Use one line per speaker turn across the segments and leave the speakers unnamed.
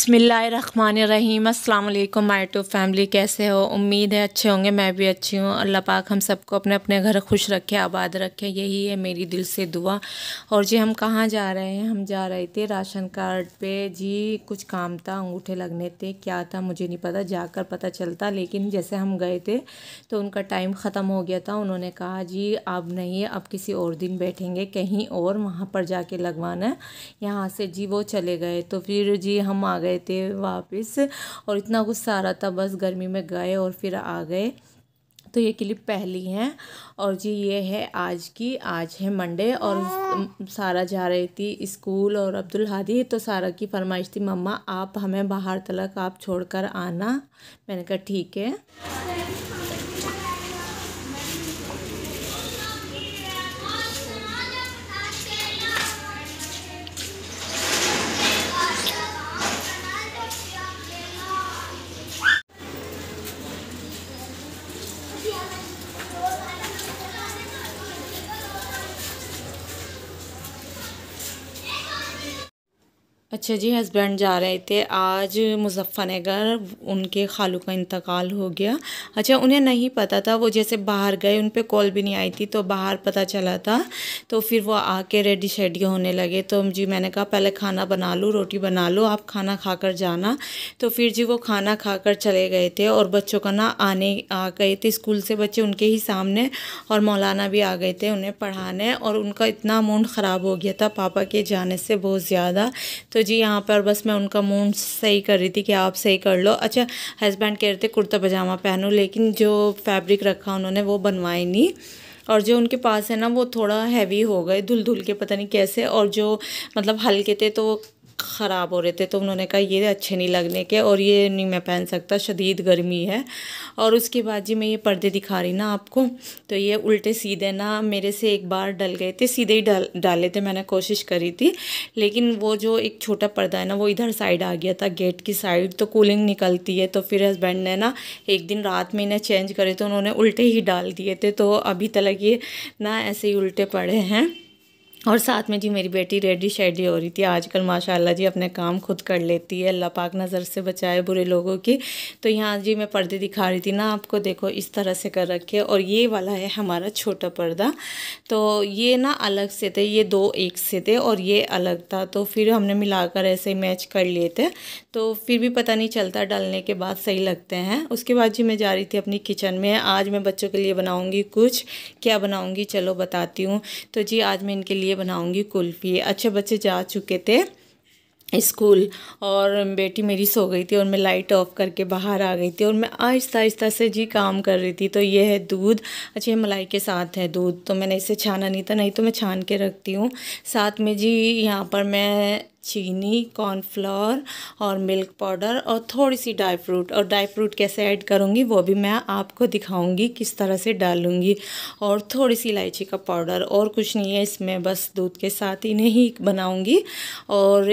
बिस्मिल्लाहिर्रहमानिर्रहीम। अस्सलाम वालेकुम माय टू फैमिली, कैसे हो? उम्मीद है अच्छे होंगे। मैं भी अच्छी हूँ। अल्लाह पाक हम सबको अपने अपने घर खुश रखे, आबाद रखे, यही है मेरी दिल से दुआ। और जी हम कहाँ जा रहे हैं? हम जा रहे थे राशन कार्ड पे जी, कुछ काम था, अंगूठे लगने थे, क्या था मुझे नहीं पता, जाकर पता चलता। लेकिन जैसे हम गए थे तो उनका टाइम ख़त्म हो गया था। उन्होंने कहा जी अब नहीं, अब किसी और दिन बैठेंगे कहीं और, वहाँ पर जाके लगवाना है। यहाँ से जी वो चले गए। तो फिर जी हम आ गए थे वापस, और इतना गुस्सा आ रहा था, बस गर्मी में गए और फिर आ गए। तो ये क्लिप पहली है। और जी ये है आज है मंडे, और सारा जा रही थी स्कूल और अब्दुल हादी। तो सारा की फरमाइश थी, मम्मा आप हमें बाहर तलक आप छोड़कर आना। मैंने कहा ठीक है। अच्छा जी, हस्बैंड जा रहे थे आज मुज़फ़्फ़रनगर, उनके खालू का इंतकाल हो गया। अच्छा, उन्हें नहीं पता था, वो जैसे बाहर गए, उन पे कॉल भी नहीं आई थी, तो बाहर पता चला था। तो फिर वो आके रेडी शेडी होने लगे। तो जी मैंने कहा पहले खाना बना लो, रोटी बना लो, आप खाना खाकर जाना। तो फिर जी वो खाना खाकर चले गए थे। और बच्चों का ना आ गए थे स्कूल से बच्चे उनके ही सामने, और मौलाना भी आ गए थे उन्हें पढ़ाने। और उनका इतना मूड ख़राब हो गया था पापा के जाने से, बहुत ज़्यादा। तो जी यहाँ पर बस मैं उनका मूड सही कर रही थी कि आप सही कर लो। अच्छा, हस्बैंड कह रहे थे कुर्ता पजामा पहनो, लेकिन जो फैब्रिक रखा उन्होंने वो बनवाए नहीं। और जो उनके पास है ना वो थोड़ा हैवी हो गए, धुल धुल के पता नहीं कैसे। और जो मतलब हल्के थे तो वो ख़राब हो रहे थे। तो उन्होंने कहा ये अच्छे नहीं लगने के, और ये नहीं मैं पहन सकता, शदीद गर्मी है। और उसके बाद जी मैं ये पर्दे दिखा रही ना आपको, तो ये उल्टे सीधे ना मेरे से एक बार डल गए थे, सीधे ही डाले थे, मैंने कोशिश करी थी। लेकिन वो जो एक छोटा पर्दा है ना वो इधर साइड आ गया था, गेट की साइड, तो कूलिंग निकलती है। तो फिर हस्बैंड ने ना एक दिन रात में इन्हें चेंज करे, तो उन्होंने उल्टे ही डाल दिए थे। तो अभी तक ये ना ऐसे ही उल्टे पड़े हैं। और साथ में जी मेरी बेटी रेडी शेडी हो रही थी। आजकल माशाल्लाह जी अपने काम खुद कर लेती है, अल्लाह पाक नज़र से बचाए बुरे लोगों की। तो यहाँ जी मैं पर्दे दिखा रही थी ना आपको, देखो इस तरह से कर रखे। और ये वाला है हमारा छोटा पर्दा। तो ये ना अलग से थे, ये दो एक से थे और ये अलग था। तो फिर हमने मिलाकर ऐसे ही मैच कर लिए थे। तो फिर भी पता नहीं चलता, डालने के बाद सही लगते हैं। उसके बाद जी मैं जा रही थी अपनी किचन में। आज मैं बच्चों के लिए बनाऊँगी कुछ, क्या बनाऊँगी चलो बताती हूँ। तो जी आज मैं इनके लिए बनाऊंगी कुल्फ़ी। अच्छे बच्चे जा चुके थे स्कूल, और बेटी मेरी सो गई थी, और मैं लाइट ऑफ करके बाहर आ गई थी। और मैं आहिस्ता आहिस्ता से जी काम कर रही थी। तो ये है दूध, अच्छा मलाई के साथ है दूध, तो मैंने इसे छाना नहीं था, नहीं तो मैं छान के रखती हूँ। साथ में जी यहाँ पर मैं चीनी, कॉर्नफ्लोर और मिल्क पाउडर और थोड़ी सी ड्राई फ्रूट, और ड्राई फ्रूट कैसे ऐड करूँगी वो भी मैं आपको दिखाऊंगी किस तरह से डालूँगी। और थोड़ी सी इलायची का पाउडर, और कुछ नहीं है इसमें, बस दूध के साथ इन्हें ही बनाऊँगी। और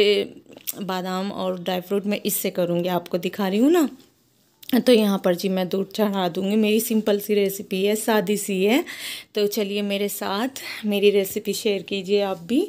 बादाम और ड्राई फ्रूट मैं इससे करूँगी, आपको दिखा रही हूँ ना। तो यहाँ पर जी मैं दूध चढ़ा दूँगी। मेरी सिंपल सी रेसिपी है, सादी सी है। तो चलिए मेरे साथ मेरी रेसिपी शेयर कीजिए आप भी।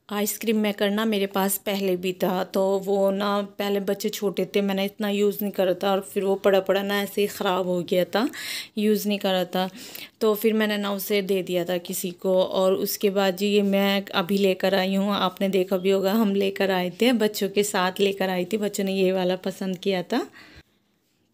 आइसक्रीम मेकर ना मेरे पास पहले भी था, तो वो ना पहले बच्चे छोटे थे, मैंने इतना यूज़ नहीं करा था और फिर वो पड़ा पड़ा ना ऐसे ही ख़राब हो गया था, यूज़ नहीं करा था। तो फिर मैंने ना उसे दे दिया था किसी को, और उसके बाद जी ये मैं अभी लेकर आई हूँ। आपने देखा भी होगा, हम लेकर आए थे, बच्चों के साथ लेकर आई थी, बच्चों ने ये वाला पसंद किया था।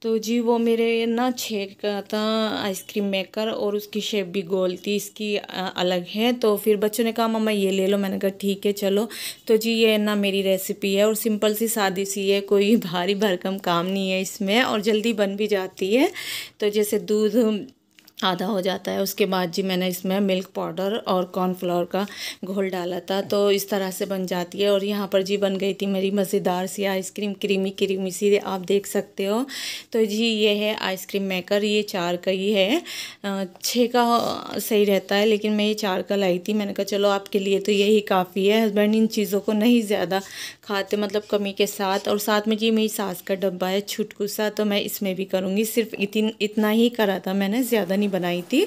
तो जी वो मेरे ना 6 का था आइसक्रीम मेकर, और उसकी शेप भी गोल थी, इसकी अलग है। तो फिर बच्चों ने कहा मम्मा ये ले लो, मैंने कहा ठीक है चलो। तो जी ये ना मेरी रेसिपी है, और सिंपल सी सादी सी है, कोई भारी भरकम काम नहीं है इसमें, और जल्दी बन भी जाती है। तो जैसे दूध आधा हो जाता है, उसके बाद जी मैंने इसमें मिल्क पाउडर और कॉर्नफ्लोर का घोल डाला था, तो इस तरह से बन जाती है। और यहाँ पर जी बन गई थी मेरी मज़ेदार सी आइसक्रीम, क्रीमी क्रीमी सी, आप देख सकते हो। तो जी ये है आइसक्रीम मेकर, ये 4 का ही है, 6 का सही रहता है, लेकिन मैं ये 4 का लाई थी। मैंने कहा चलो आपके लिए तो यही काफ़ी है, हस्बैंड इन चीज़ों को नहीं ज़्यादा खाते, मतलब कमी के साथ। और साथ में जी मेरी सास का डब्बा है छुटकू सा, तो मैं इसमें भी करूँगी, सिर्फ इतना ही करा था मैंने, ज़्यादा नहीं बनाई थी।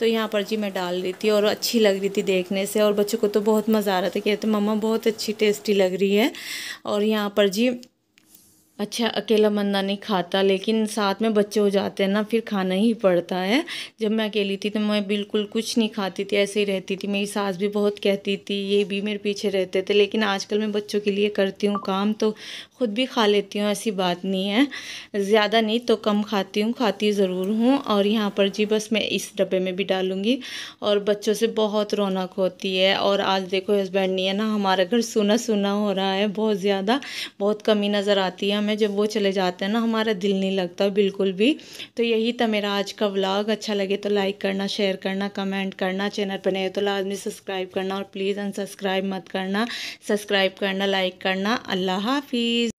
तो यहाँ पर जी मैं डाल रही थी, और अच्छी लग रही थी देखने से, और बच्चों को तो बहुत मज़ा आ रहा था, कहते मम्मा बहुत अच्छी टेस्टी लग रही है। और यहाँ पर जी अच्छा अकेला बंदा नहीं खाता, लेकिन साथ में बच्चे हो जाते हैं ना, फिर खाना ही पड़ता है। जब मैं अकेली थी तो मैं बिल्कुल कुछ नहीं खाती थी, ऐसे ही रहती थी। मेरी सास भी बहुत कहती थी, ये भी मेरे पीछे रहते थे, लेकिन आजकल मैं बच्चों के लिए करती हूँ काम, तो खुद भी खा लेती हूँ, ऐसी बात नहीं है। ज़्यादा नहीं तो कम खाती हूँ, खाती ज़रूर हूँ। और यहाँ पर जी बस मैं इस डब्बे में भी डालूँगी, और बच्चों से बहुत रौनक होती है। और आज देखो हस्बैंड नहीं है ना, हमारा घर सूना सूना हो रहा है, बहुत ज़्यादा, बहुत कमी नज़र आती है हमें, जब वो चले जाते हैं ना हमारा दिल नहीं लगता बिल्कुल भी। तो यही था मेरा आज का व्लॉग, अच्छा लगे तो लाइक करना, शेयर करना, कमेंट करना, चैनल पर नए तो लाजमी सब्सक्राइब करना, और प्लीज़ अनसब्सक्राइब मत करना, सब्सक्राइब करना, लाइक करना। अल्लाह हाफिज़।